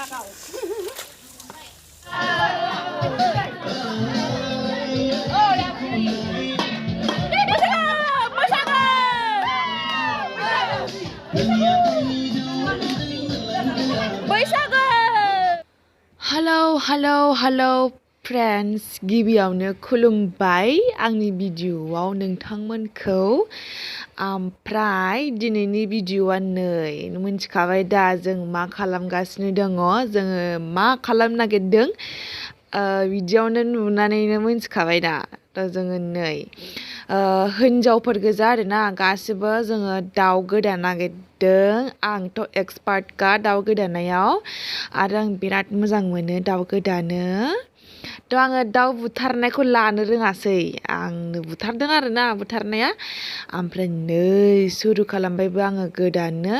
Hello friends, गिबियावनो खुलुमबाय आंनि भिडिअआव नोंथांमोनखौ ओमफ्राय दिनैनि भिडिअआ नै मिन्थिखाबाय दा जों मा खालामगासिनो दङ जोङो मा खालामनो नागिरदों भिडिअआवनो नुनानैनो मिन्थिखाबाय दा जोङो नै हिन्जावफोर गोजा आरोना गासिबो जोङो दाउ गोदानो नागिरदों आंथ' एक्सपार्टखा दाउ गोदानायाव आरो आं बिराद मोजां मोनो दाउ गोदानो थ' आङो दाउ बुथारनायखौ लानो रोङासै आंनो बुथारदों आरोना बुथारनाया ओमफ्राय नै सुरु खालामबायबो आङो गोदानो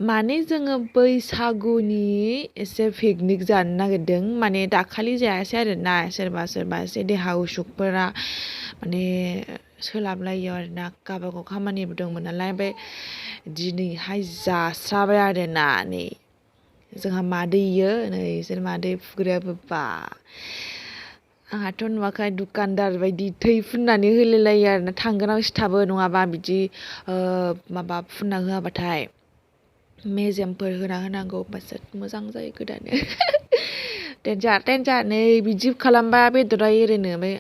माने जोङो बैसागुनि एसे पिकनिक जानो नागिरदों माने दाखालि जायासै आरोना सोरबा एसे देहा उसुखफोरा माने सोलाबलायो आरोना गावबागाव खामानिबो दंमोन नालाय ओमफ्राय दिनैहाय जास्राबाय आरोना नै जोंहा मादैयो नै बिसोर मादै फुग्रायाबो बा आंहाथ' नुवाखै दुखानदार बायदि थै फुननानै होलायलायो आरोना थांगोनाव सिथाबो नङाबा बिदि माबा फुनना होआबाथाय मेजेमफोर होना होनांगौ होमबासो मोजां जायो गोदानो देन्जार नै बिदि खालामबा बेदरा एरोनो ओमफ्राय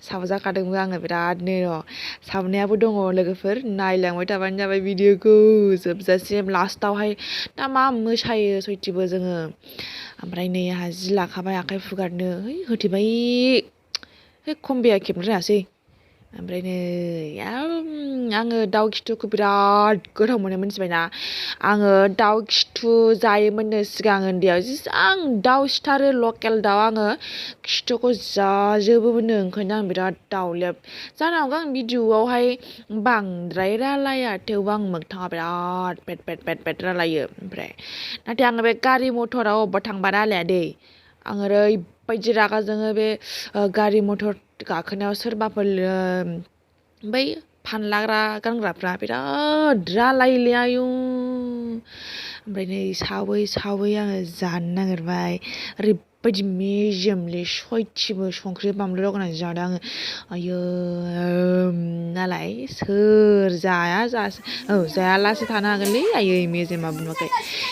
सावजाखादोंबो आङो बिरादनो सावनायाबो दङ लोगोफोर नायलांबाय थाबानो जाबाय भिडिअखौ जोबजासिम लास्टावहाय दा मा मोसायो सयथिबो जोङो ओमफ्राय नै आंहा जि लाखाबाय आखाइ फुगारनो होथेबाय खम्बाया खेबनो रोङासै ओमफ्राय नै आङो दाउ खिथुखौ बिराद गोथाव मोनो मिन्थिबायना आङो दाउ खिथु जायोमोननो सिगां उन्दैयाव जेसेबां दाउ सिथारो लकेल दाउ आङो खिथुखौ जाजोबोमोननो ओंखायनो आं बिराद दाउलेब जानो हागौ आं भिडिअआवहाय बांद्राय रायलाया थेवबो आं मोगथाङाव बिराद पेट रायलायो ओमफ्राय नाथाय आङो बे गारि मथराव अबेबा थांबा रायलाया दै आं ओरैबायदि रागा जोङो बे गारि मथर गाखोनायाव सोरबाफोर बै फानलाग्रा गानग्राफ्रा बिराद रायलायोलै आयु ओमफ्राय नै सावै आङो जानो नागिरबाय ओरैबायदि मेजेमलै सयथिबो संख्रि बानलु लगायनानै जादों आङो आयौ नालाय सोर जायालासे थानो हागोनलै आयै मेजेमाबो नुवाखै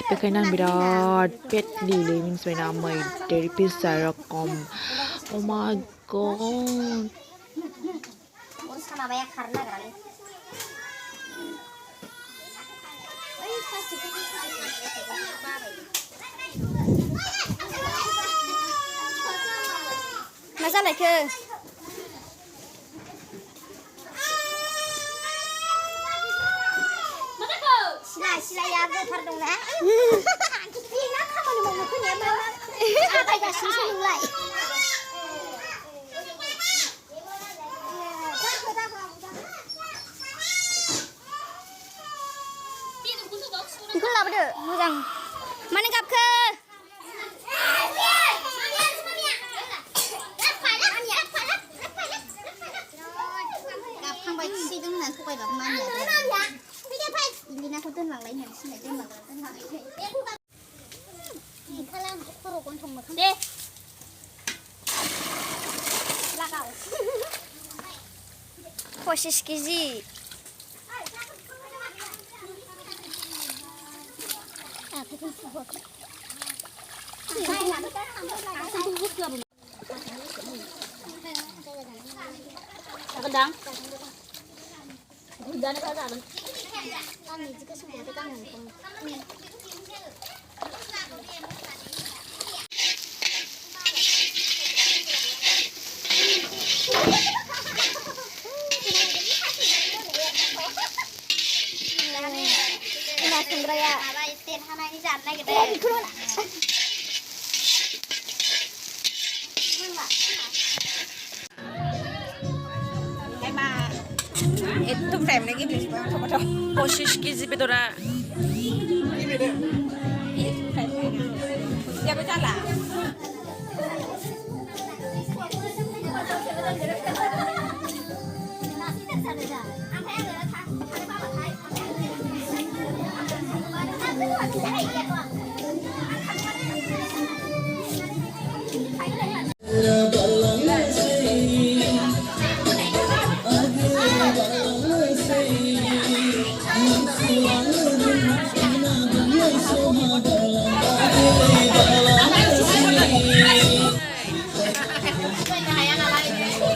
बेखायनो आं बिराद पेटलिलै मिन्थिबायना मैदेर फिसा रखम अ माय गड माबाया खारनो नागिरालै मा जालायखो सिलाया गोथार दंना बेना खामानि मावनो फैनाया मा आगायगासिनोसो नोंलाय बेखौ लाबोदो मोजां माने गाबखो गाबखांबाय थिदों होननानै थगायबाबो मानिया इलिनाखौ दोनलांलाय होननानै सिनाय दोनलांलाय खर' गन्थं मोखां दे लागाव 25 केजि जागोनदां बुरजानो जागोन आं बिदिखौ संबाथाय गांनो संग्राया देरहानायनि जानो नागिरदों Itu frame lagi beli tomato. 25 केजि बेदरा Siapa salah? น้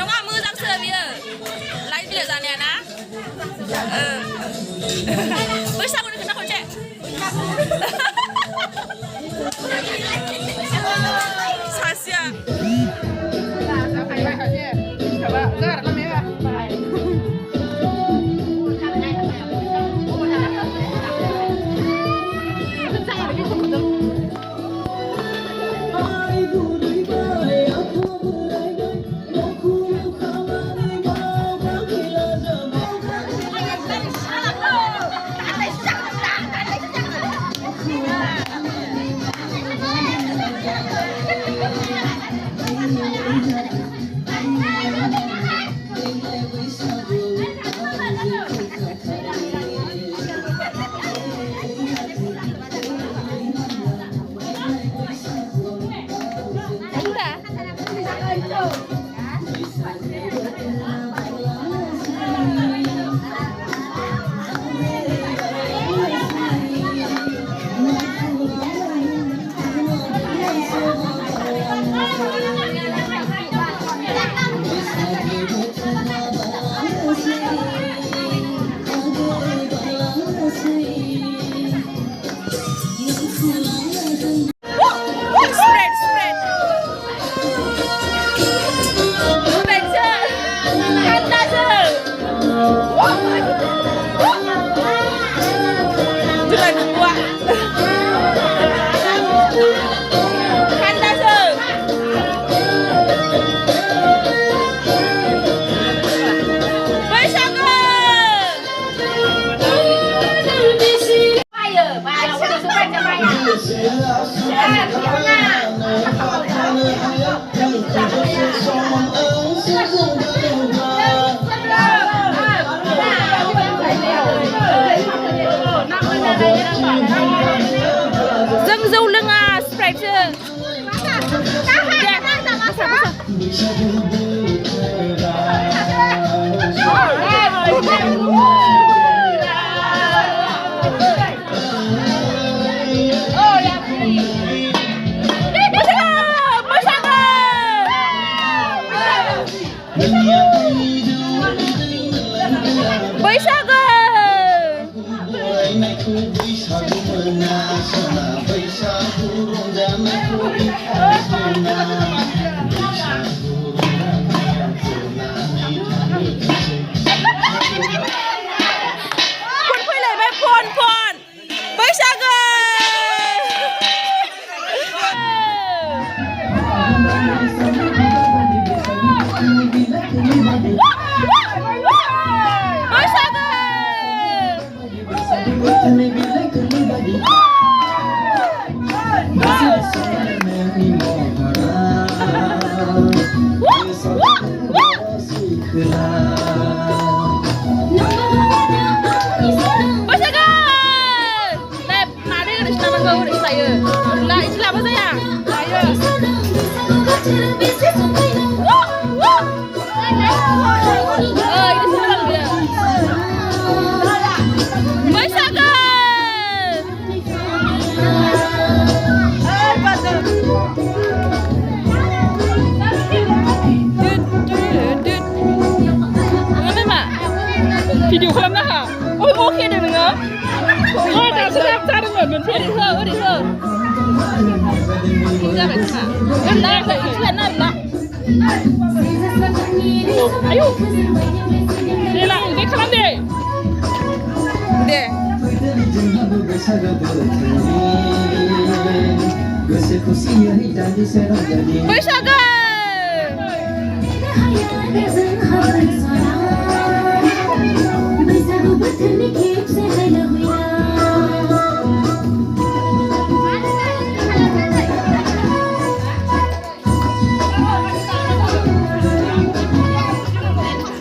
องว่ามือจับเสือพี่ไล่เดือดจานเนี่ยนะเฮ้ยช่างคนนี้คือนักคนเจ๊ชาเซีย Dâng dâu lưng à, Sprite chưa? Video kalian dah? Oh, okey deh dengar. Oh, dah sedap cara dengar. Ini ke? Kita baca. Nak, kita nak. Ayo. Ni lah, ni kalian deh. Deh. Bersaga.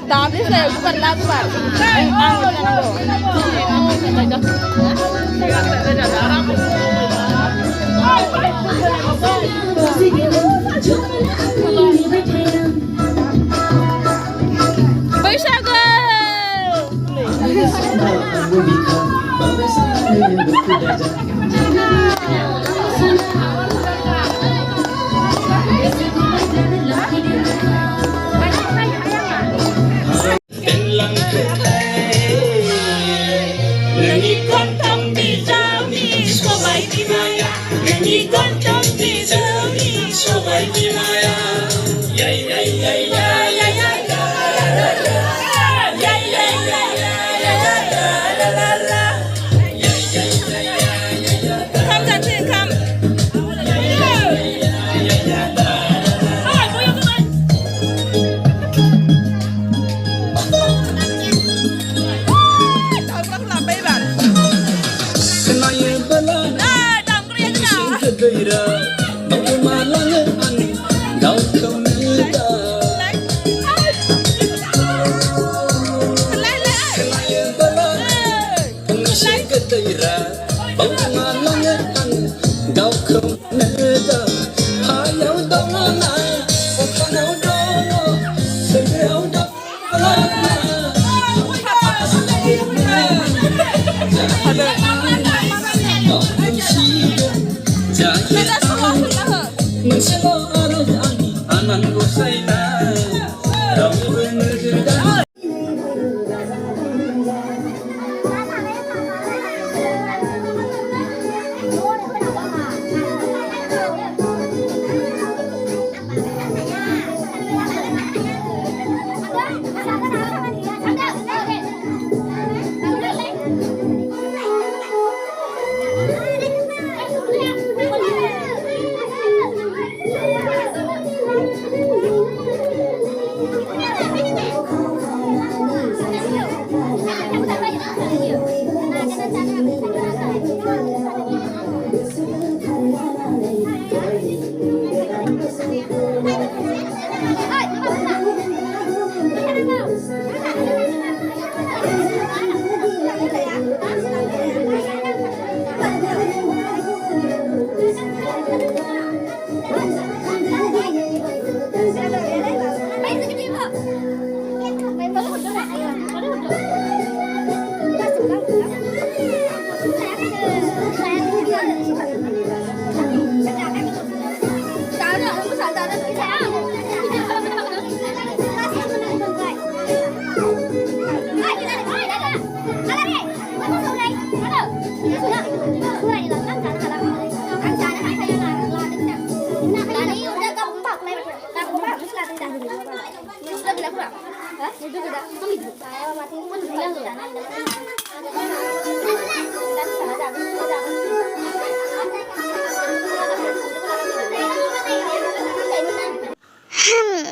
Tapi saya bukan lagu baru. Bersaga.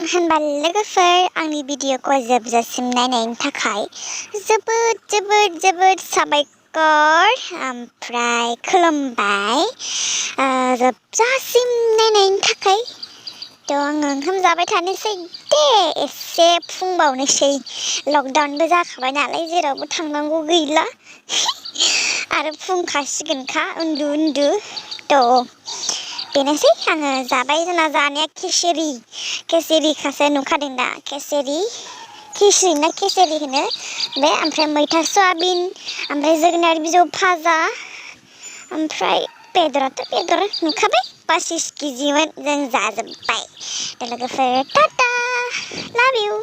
होनबा लोगोफोर आंनि भिडिअखौ जोबजासिम नायनायनि थाखाय जोबोद साबायखर ओमफ्राय खुलुमबाय जोबजासिम नायनायनि थाखाय आङो ओंखाम जाबाय थानोसै दे एसे फुंबावनोसै लकडाउनबो जाखाबाय नालाय जेरावबो थांनांगौ गैला आरो फुंखासिगोनखा उन्दु बेनोसै आङो जाबाय जोंना जानाया केसेरिखासो नुखादों दा खिचुरि ना केसेरि होनो बे ओमफ्राय मैथा सयाबिन ओमफ्राय जोगोनार बिजौ भाजा ओमफ्राय बेदर नुखाबाय 25 केजिमोन जों जाजोब्बाय लोगोफोर टाटा लाभ इउ